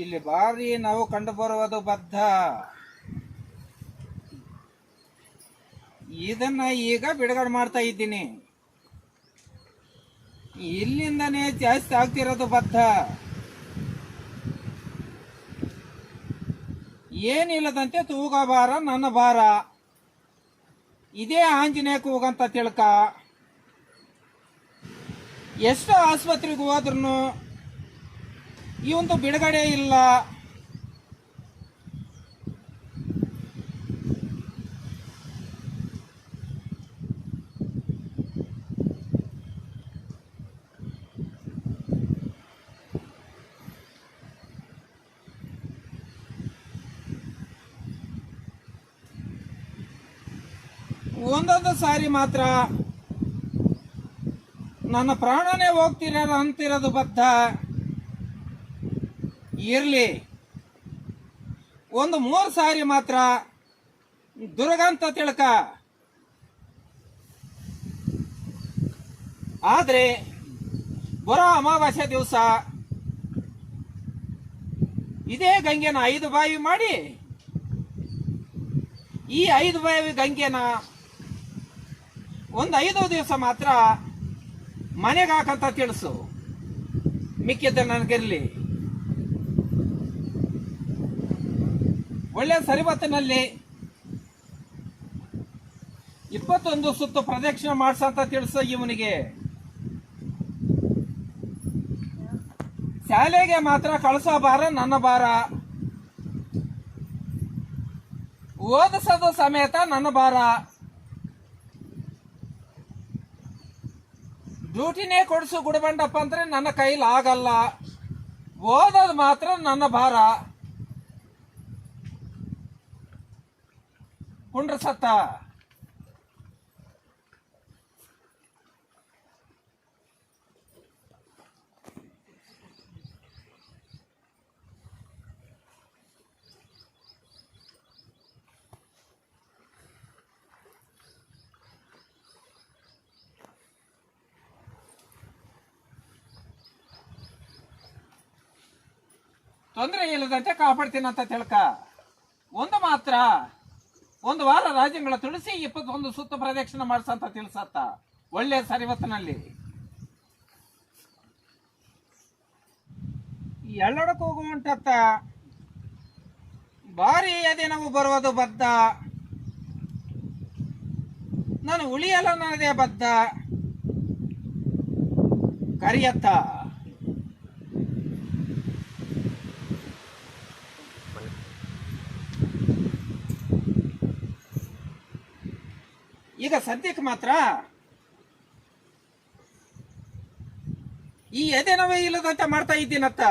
ಇಲ್ಲಿ ಬಾರಿ ನಾವು ಕಂಡು ಬರುವುದು ಬದ್ಧ. ಇದನ್ನ ಈಗ ಬಿಡುಗಡೆ ಮಾಡ್ತಾ ಇದ್ದೀನಿ. ಇಲ್ಲಿಂದನೇ ಜಾಸ್ತಿ ಆಗ್ತಿರೋದು ಬದ್ಧ. ಏನಿಲ್ಲದಂತೆ ತೂಗಬಾರ ನನ್ನ ಭಾರ, ಇದೇ ಆಂಜನೇಯ ಕೂಗಂತ ತಿಳ್ಕ. ಎಷ್ಟು ಆಸ್ಪತ್ರೆಗೆ ಹೋದ್ರೂ ಇವಂದು ಬಿಡುಗಡೆ ಇಲ್ಲ. ಒಂದೊಂದು ಸಾರಿ ಮಾತ್ರ ನನ್ನ ಪ್ರಾಣನೇ ಹೋಗ್ತಿರೋದು ಅಂತಿರೋದು ಬದ್ಧ. ಇರ್ಲಿ, ಒಂದು 3 ಸಾರಿ ಮಾತ್ರ ದುರ್ಗಂತ ತಿಳ್ಕ. ಆದ್ರೆ ಬರೋ ಅಮಾವಾಸ್ಯೆ ದಿವಸ ಇದೇ ಗಂಗೆನ 5 ಬಾವಿ ಮಾಡಿ, ಈ 5 ಬಾವಿ ಗಂಗೆನ ಒಂದು 5 ದಿವಸ ಮಾತ್ರ ಮನೆಗೆ ಹಾಕಂತ ತಿಳಿಸು. ಮಿಕ್ಕಿದ್ದ ನನಗಿರ್ಲಿ. ಒಳ್ಳೆ ಸರಿಬತ್ತಿನಲ್ಲಿ 21 ಸುತ್ತು ಪ್ರದಕ್ಷಿಣೆ ಮಾಡ್ಸಂತ ತಿಳಿಸು ಇವನಿಗೆ. ಶಾಲೆಗೆ ಮಾತ್ರ ಕಳಿಸಬಾರ ನನ್ನ ಭಾರ, ಓದಿಸೋದು ಸಮೇತ ನನ್ನ ಭಾರ. ಡ್ಯೂಟಿನೇ ಕೊಡಿಸು ಗುಡಬಂಡಪ್ಪ ಅಂದ್ರೆ ನನ್ನ ಕೈಲಿ ಆಗಲ್ಲ, ಓದೋದು ಮಾತ್ರ ನನ್ನ ಭಾರ. ಕುಂಡ್ರಸತ್ತ ತೊಂದರೆ ಇಲ್ಲದಂತೆ ಕಾಪಾಡ್ತೀನಂತ ತಿಳ್ಕ. ಒಂದು ಮಾತ್ರ 1 ವಾರ ರಾಜ್ಯಗಳ ತುಳಸಿ 21 ಸುತ್ತು ಪ್ರದಕ್ಷಿಣೆ ಮಾಡ್ಸಂತ ತಿಳಿಸತ್ತ. ಒಳ್ಳೆ ಸರಿವತ್ತಿನಲ್ಲಿ ಎಳ್ಳಡಕ್ಕೆ ಹೋಗುವಂಟತ್ತ ಭಾರಿ ಅದೇ ನಾವು ಬರುವುದು ಬದ್ಧ. ನಾನು ಉಳಿಯಲ್ಲ ನನ್ನದೇ ಬದ್ಧ. ಕರಿಯತ್ತ ಈಗ ಸದ್ಯಕ್ಕೆ ಮಾತ್ರ ಈ ಎದೆ ನೋವೇ ಇಲ್ಲದಂತೆ ಮಾಡ್ತಾ ಇದ್ದೀನತ್ತ.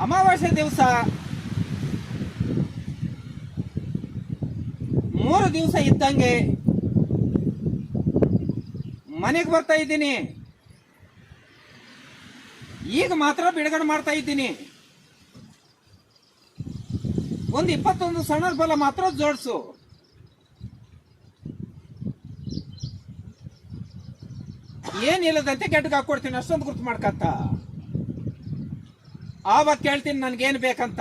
ಅಮಾವಾಸ್ಯೆ ದಿವಸ 3 ದಿವಸ ಇದ್ದಂಗೆ ಮನೆಗೆ ಬರ್ತಾ ಇದ್ದೀನಿ. ಈಗ ಮಾತ್ರ ಬಿಡುಗಡೆ ಮಾಡ್ತಾ ಇದ್ದೀನಿ. ಒಂದು 21 ಸಣ್ಣ ಬಲ ಮಾತ್ರ ಜೋಡಿಸು. ಏನಿಲ್ಲದಂತೆ ಕೆಟ್ಟಗೆ ಹಾಕೊಡ್ತೀನಿ, ಅಷ್ಟೊಂದು ಗುರ್ತು ಮಾಡ್ಕಂತ. ಆವಾಗ ಕೇಳ್ತೀನಿ ನನ್ಗೇನು ಬೇಕಂತ.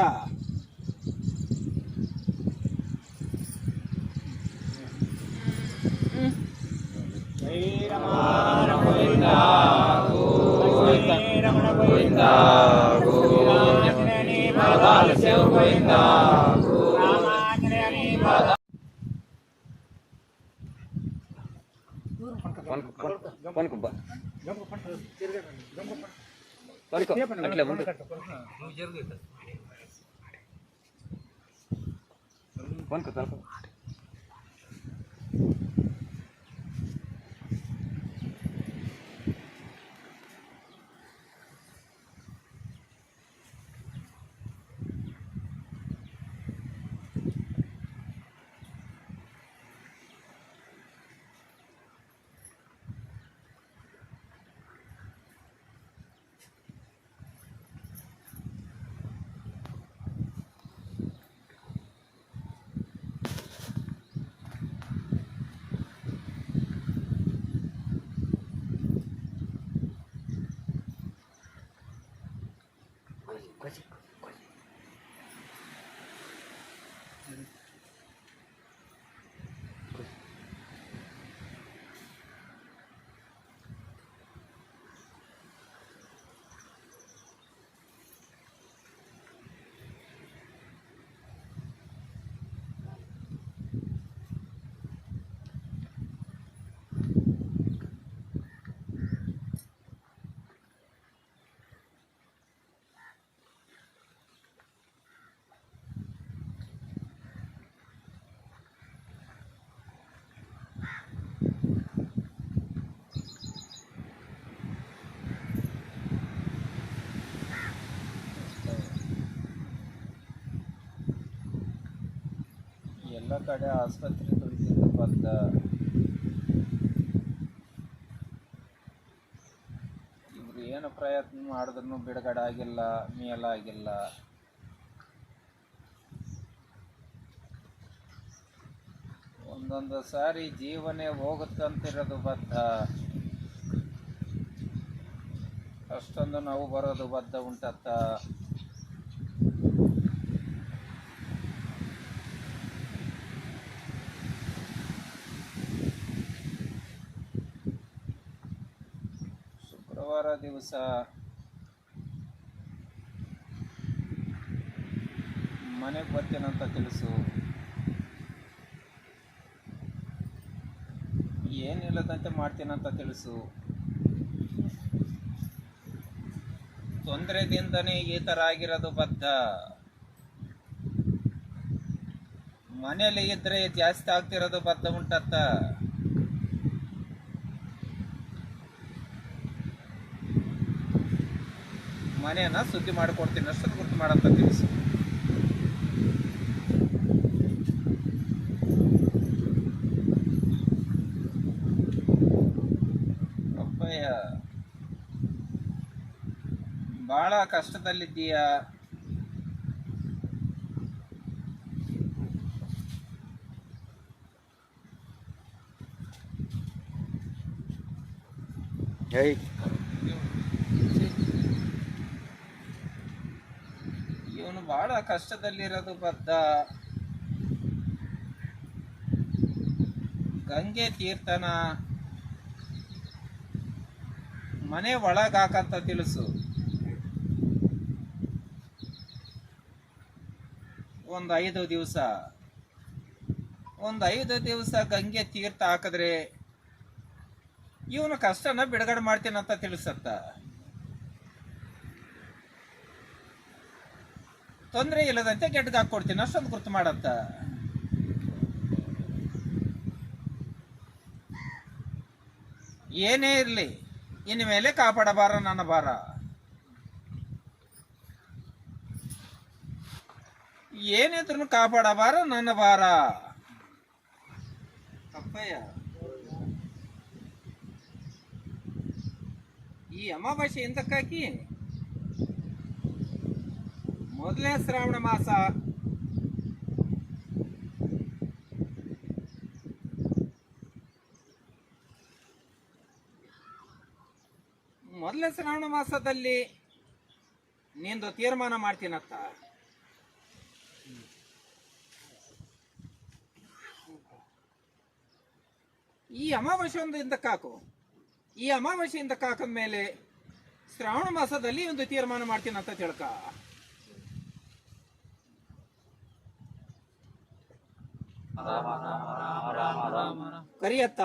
ಎಲ್ಲ ಕಡೆ ಆಸ್ಪತ್ರೆಗಳಿಗೆ ಬಂದ ಇವ್ರು ಏನು ಪ್ರಯತ್ನ ಮಾಡಿದ್ರು ಬಿಡುಗಡೆ ಆಗಿಲ್ಲ, ಮೇಲಾಗಿಲ್ಲ. ಒಂದೊಂದು ಸಾರಿ ಜೀವನೇ ಹೋಗುತ್ತಂತಿರೋದು ಬದ್ಧ, ಅಷ್ಟೊಂದು ನೋವು ಬರೋದು ಬದ್ಧ ಉಂಟತ್ತ. ಶುಕ್ರವಾರ ದಿವಸ ಮನೆಗೆ ಬರ್ತೀನಂತ ತಿಳಿಸು. ಏನಿಲ್ಲದಂತೆ ಮಾಡ್ತೀನಂತ ತಿಳಿಸು. ತೊಂದರೆದಿಂದನೇ ಈ ಥರ ಆಗಿರೋದು ಬದ್ಧ. ಮನೇಲಿ ಇದ್ರೆ ಜಾಸ್ತಿ ಆಗ್ತಿರೋದು ಬದ್ಧ ಉಂಟತ್ತ. ಮನೆಯನ್ನ ಸುದ್ದಿ ಮಾಡಿಕೊಡ್ತೀನಿ, ಅಷ್ಟೊಂದು ಗುರ್ತು ಮಾಡಂತ ತಿಳಿಸು. ಅಪ್ಪಯ್ಯ, ಬಹಳ ಕಷ್ಟದಲ್ಲಿದ್ದೀಯ. ಇವನು ಬಹಳ ಕಷ್ಟದಲ್ಲಿರೋದು ಬದ್ಧ. ಗಂಗೆ ತೀರ್ಥನ ಮನೆ ಒಳಗಾಕಂತ ತಿಳಿಸು. ಒಂದು 5 ದಿವಸ ಗಂಗೆ ತೀರ್ಥ ಹಾಕಿದ್ರೆ ಇವನು ಕಷ್ಟನ ಬಿಡುಗಡೆ ಮಾಡ್ತೀನಂತ ತಿಳಿಸತ್ತ. ತೊಂದರೆ ಇಲ್ಲದಂತೆ ಗೆಡ್ಗೆ ಹಾಕೊಡ್ತೀನಿ, ಅಷ್ಟೊಂದು ಗುರ್ತು ಮಾಡತ್ತ. ಏನೇ ಇರಲಿ, ಇನ್ನು ಮೇಲೆ ಕಾಪಾಡಬಾರ ನನ್ನ ಭಾರ. ಏನಿದ್ರು ಕಾಪಾಡಬಾರ ನನ್ನ ಭಾರ. ಅಪ್ಪಯ್ಯ, ಈ ಅಮಾವಾಸ್ಯೆ ಎಂತಕ್ಕಾಕಿ? ಮೊದಲನೇ ಶ್ರಾವಣ ಮಾಸ, ಮೊದಲನೇ ಶ್ರಾವಣ ಮಾಸದಲ್ಲಿ ನಿಂದು ತೀರ್ಮಾನ ಮಾಡ್ತೀನತ್ತ. ಈ ಅಮಾವಾಸ್ಯೆ ಒಂದು ಇಂದಕ್ಕಾಕು. ಈ ಅಮಾವಾಸ್ಯೆಯಿಂದ ಕಾಕದ ಮೇಲೆ ಶ್ರಾವಣ ಮಾಸದಲ್ಲಿ ಒಂದು ತೀರ್ಮಾನ ಮಾಡ್ತೀನಂತ ತಿಳ್ಕ. ಕರಿಯತ್ತ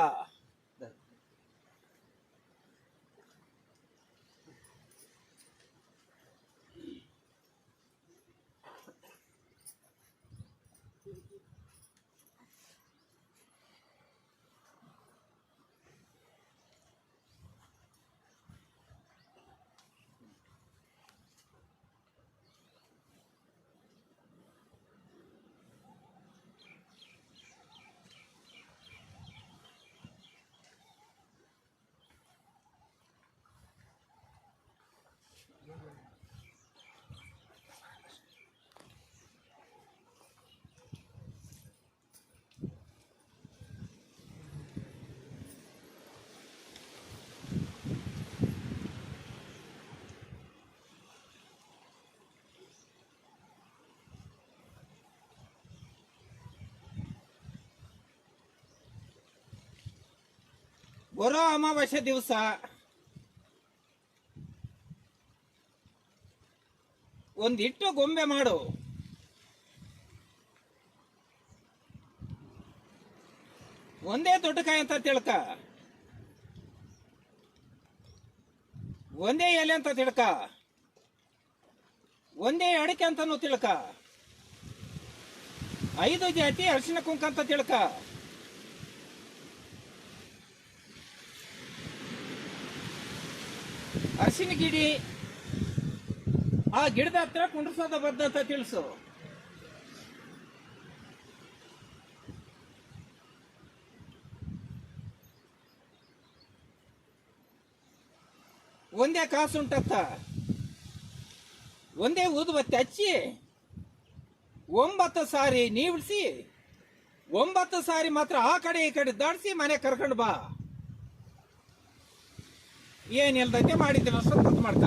ಬರೋ ಅಮಾವಾಸ್ಯೆ ದಿವಸ ಒಂದಿಟ್ಟು ಗೊಂಬೆ ಮಾಡು. ಒಂದೇ ದೊಡ್ಡ ಕಾಯಿ ಅಂತ ತಿಳ್ಕ, ಒಂದೇ ಎಲೆ ಅಂತ ತಿಳ್ಕ, ಒಂದೇ ಅಡಿಕೆ ಅಂತಾನು ತಿಳ್ಕ, 5 ಜಾತಿ ಅರಿಶಿನ ಕುಂಕ ಅಂತ ತಿಳ್ಕ. ಅರಿಶಿನ ಗಿಡಿ ಆ ಗಿಡದ ಹತ್ರ ಕುಂಡ್ರಸೋದ ಬದ್ದ ಅಂತ ತಿಳಿಸು. ಒಂದೇ ಕಾಸುಂಟತ್ತ, ಒಂದೇ ಊದುಬತ್ತಿ ಹಚ್ಚಿ 9 ಸಾರಿ ನೀವಿಡಿಸಿ 9 ಸಾರಿ ಮಾತ್ರ ಆ ಕಡೆ ಈ ಕಡೆ ದಾಡಿಸಿ ಮನೆ ಕರ್ಕೊಂಡು ಬಾ. ಏನಿಲ್ದಂತೆ ಮಾಡಿದ್ದೇವೆ ಸ್ವಲ್ಪ ಮಾಡ್ಕ.